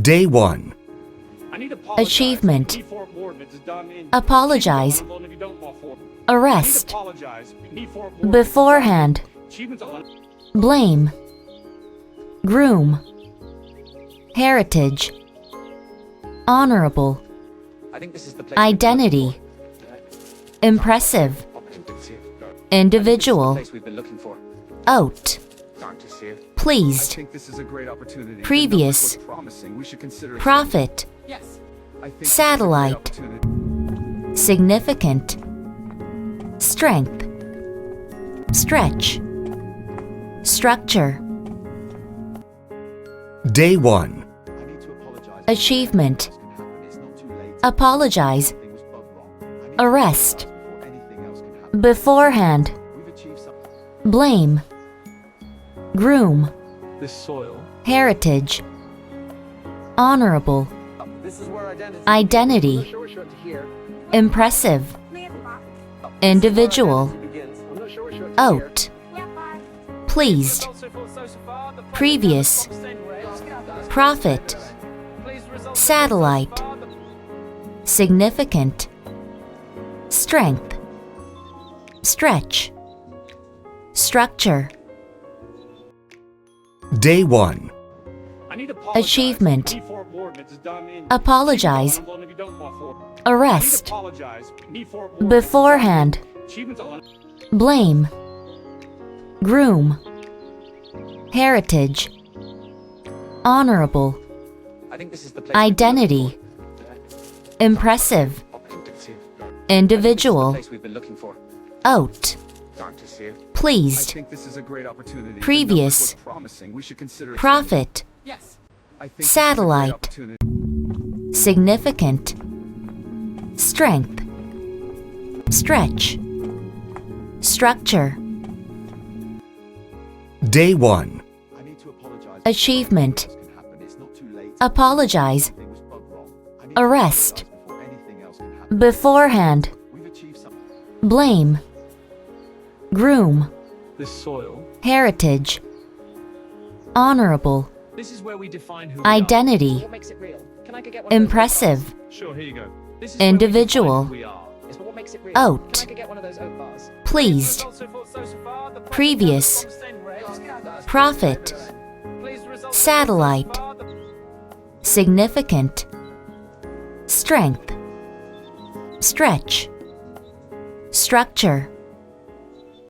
Day 1. Achievement. Apologize. Arrest. Beforehand. Blame. Groom. Heritage. Honorable. Identity. Impressive. Individual. Out. Pleased. Previous. Profit. Satellite. Significant. Strength. Stretch. Structure. Day 1. Achievement. Apologize. Arrest. Beforehand. Blame. Groom. Heritage. Honorable. Identity. Impressive. Individual. Out. Pleased. Previous. Profit. Satellite. Significant. Strength. Stretch. Structure. Day 1. Achievement. Apologize. Arrest. Beforehand. Blame. Groom. Heritage. Honorable. Identity. Impressive. Individual. Out. Pleased. Previous. Profit. Satellite. Significant. Strength. Stretch. Structure. Day 1. Achievement. Apologize. Arrest. Beforehand. Blame. Groom. Heritage. Honorable. Identity. Impressive. Individual. Out. Pleased. Previous. Profit. Satellite. Significant. Strength. Stretch. Structure.